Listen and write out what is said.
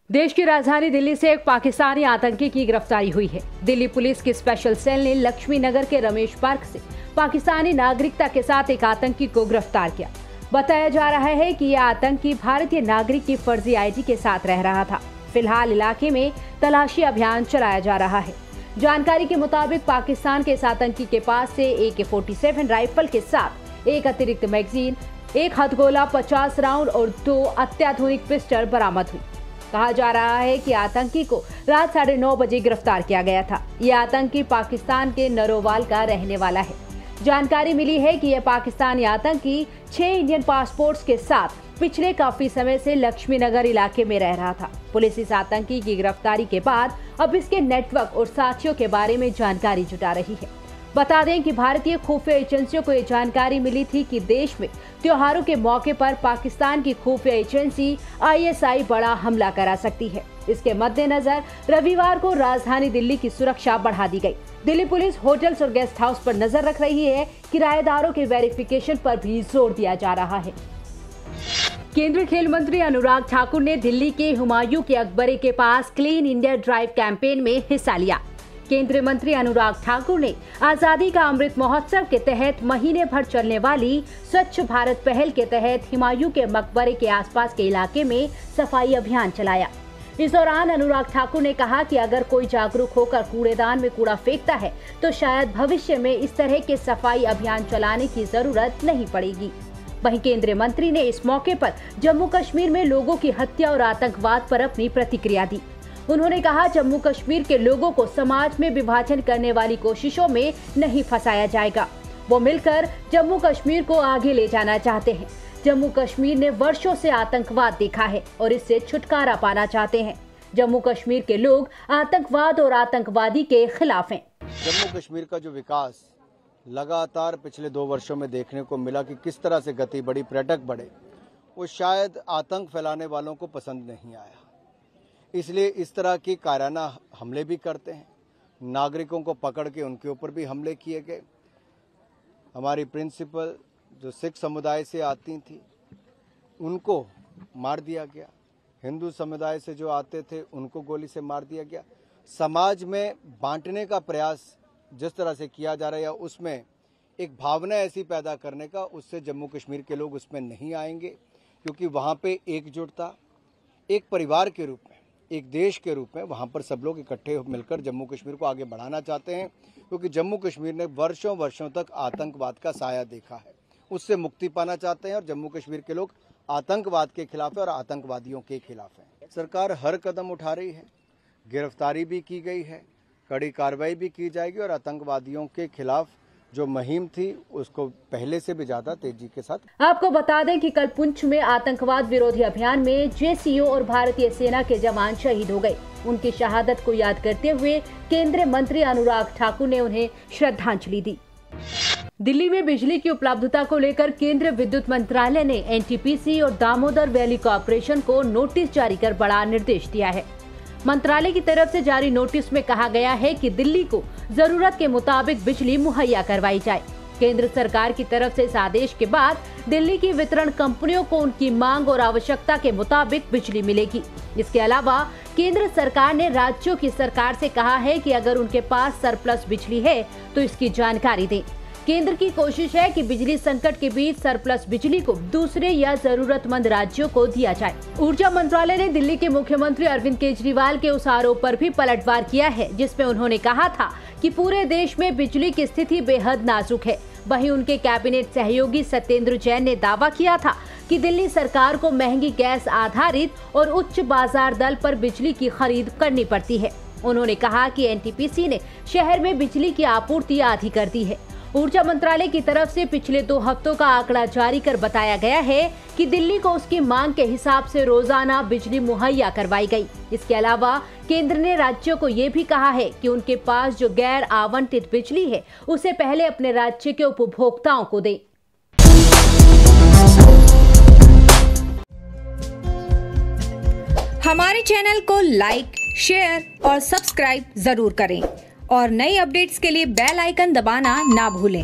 देश की राजधानी दिल्ली से एक पाकिस्तानी आतंकी की गिरफ्तारी हुई है। दिल्ली पुलिस की स्पेशल सेल ने लक्ष्मी नगर के रमेश पार्क से पाकिस्तानी नागरिकता के साथ एक आतंकी को गिरफ्तार किया। बताया जा रहा है कि यह आतंकी भारतीय नागरिक की फर्जी आईडी के साथ रह रहा था। फिलहाल इलाके में तलाशी अभियान चलाया जा रहा है। जानकारी के मुताबिक पाकिस्तान के इस आतंकी के पास से AK-47 राइफल के साथ एक अतिरिक्त मैगजीन, एक हथगोला, 50 राउंड और 2 अत्याधुनिक पिस्टल बरामद हुई। कहा जा रहा है कि आतंकी को रात 9:30 बजे गिरफ्तार किया गया था। यह आतंकी पाकिस्तान के नरोवाल का रहने वाला है। जानकारी मिली है कि यह पाकिस्तानी आतंकी 6 इंडियन पासपोर्ट्स के साथ पिछले काफी समय से लक्ष्मी नगर इलाके में रह रहा था। पुलिस इस आतंकी की गिरफ्तारी के बाद अब इसके नेटवर्क और साथियों के बारे में जानकारी जुटा रही है। बता दें कि भारतीय खुफिया एजेंसियों को यह जानकारी मिली थी कि देश में त्योहारों के मौके पर पाकिस्तान की खुफिया एजेंसी ISI बड़ा हमला करा सकती है। इसके मद्देनजर रविवार को राजधानी दिल्ली की सुरक्षा बढ़ा दी गई। दिल्ली पुलिस होटल्स और गेस्ट हाउस पर नजर रख रही है। किराएदारों के वेरिफिकेशन पर भी जोर दिया जा रहा है। केंद्रीय खेल मंत्री अनुराग ठाकुर ने दिल्ली के हुमायूं के मकबरे के पास क्लीन इंडिया ड्राइव कैंपेन में हिस्सा लिया। केंद्रीय मंत्री अनुराग ठाकुर ने आजादी का अमृत महोत्सव के तहत महीने भर चलने वाली स्वच्छ भारत पहल के तहत हुमायूं के मकबरे के आसपास के इलाके में सफाई अभियान चलाया। इस दौरान अनुराग ठाकुर ने कहा कि अगर कोई जागरूक होकर कूड़ेदान में कूड़ा फेंकता है तो शायद भविष्य में इस तरह के सफाई अभियान चलाने की जरूरत नहीं पड़ेगी। वहीं केंद्रीय मंत्री ने इस मौके पर जम्मू कश्मीर में लोगों की हत्या और आतंकवाद पर अपनी प्रतिक्रिया दी। उन्होंने कहा, जम्मू कश्मीर के लोगों को समाज में विभाजन करने वाली कोशिशों में नहीं फंसाया जाएगा। वो मिलकर जम्मू कश्मीर को आगे ले जाना चाहते हैं। जम्मू कश्मीर ने वर्षों से आतंकवाद देखा है और इससे छुटकारा पाना चाहते हैं। जम्मू कश्मीर के लोग आतंकवाद और आतंकवादी के खिलाफ हैं। जम्मू कश्मीर का जो विकास लगातार पिछले 2 वर्षों में देखने को मिला कि किस तरह से गति बढ़ी, पर्यटक बढ़े, वो शायद आतंक फैलाने वालों को पसंद नहीं आया। इसलिए इस तरह की कायराना हमले भी करते हैं। नागरिकों को पकड़ के उनके ऊपर भी हमले किए गए। हमारी प्रिंसिपल जो सिख समुदाय से आती थी उनको मार दिया गया। हिंदू समुदाय से जो आते थे उनको गोली से मार दिया गया। समाज में बांटने का प्रयास जिस तरह से किया जा रहा है, उसमें एक भावना ऐसी पैदा करने का, उससे जम्मू कश्मीर के लोग उसमें नहीं आएंगे, क्योंकि वहाँ पे एकजुटता, एक परिवार के रूप में, एक देश के रूप में वहाँ पर सब लोग इकट्ठे मिलकर जम्मू कश्मीर को आगे बढ़ाना चाहते हैं। क्योंकि जम्मू कश्मीर ने वर्षों तक आतंकवाद का साया देखा है, उससे मुक्ति पाना चाहते हैं। और जम्मू कश्मीर के लोग आतंकवाद के खिलाफ है और आतंकवादियों के खिलाफ है। सरकार हर कदम उठा रही है, गिरफ्तारी भी की गई है, कड़ी कार्रवाई भी की जाएगी और आतंकवादियों के खिलाफ जो मुहिम थी उसको पहले से भी ज्यादा तेजी के साथ। आपको बता दें कि कल पुंछ में आतंकवाद विरोधी अभियान में JCO और भारतीय सेना के जवान शहीद हो गए। उनकी शहादत को याद करते हुए केंद्रीय मंत्री अनुराग ठाकुर ने उन्हें श्रद्धांजलि दी। दिल्ली में बिजली की उपलब्धता को लेकर केंद्रीय विद्युत मंत्रालय ने NTPC और दामोदर वैली कॉर्पोरेशन को नोटिस जारी कर बड़ा निर्देश दिया है। मंत्रालय की तरफ से जारी नोटिस में कहा गया है कि दिल्ली को जरूरत के मुताबिक बिजली मुहैया करवाई जाए। केंद्र सरकार की तरफ से इस आदेश के बाद दिल्ली की वितरण कंपनियों को उनकी मांग और आवश्यकता के मुताबिक बिजली मिलेगी। इसके अलावा केंद्र सरकार ने राज्यों की सरकार से कहा है कि अगर उनके पास सरप्लस बिजली है तो इसकी जानकारी दें। केंद्र की कोशिश है कि बिजली संकट के बीच सरप्लस बिजली को दूसरे या जरूरतमंद राज्यों को दिया जाए। ऊर्जा मंत्रालय ने दिल्ली के मुख्यमंत्री अरविंद केजरीवाल के उस आरोप पर भी पलटवार किया है जिसमें उन्होंने कहा था कि पूरे देश में बिजली की स्थिति बेहद नाजुक है। वहीं उनके कैबिनेट सहयोगी सत्येंद्र जैन ने दावा किया था कि दिल्ली सरकार को महंगी गैस आधारित और उच्च बाजार दर पर बिजली की खरीद करनी पड़ती है। उन्होंने कहा कि NTPC ने शहर में बिजली की आपूर्ति आधी कर दी है। ऊर्जा मंत्रालय की तरफ से पिछले 2 हफ्तों का आंकड़ा जारी कर बताया गया है कि दिल्ली को उसकी मांग के हिसाब से रोजाना बिजली मुहैया करवाई गई। इसके अलावा केंद्र ने राज्यों को ये भी कहा है कि उनके पास जो गैर आवंटित बिजली है उसे पहले अपने राज्य के उपभोक्ताओं को दें। हमारे चैनल को लाइक, शेयर और सब्सक्राइब जरूर करें और नई अपडेट्स के लिए बेल आइकन दबाना ना भूलें।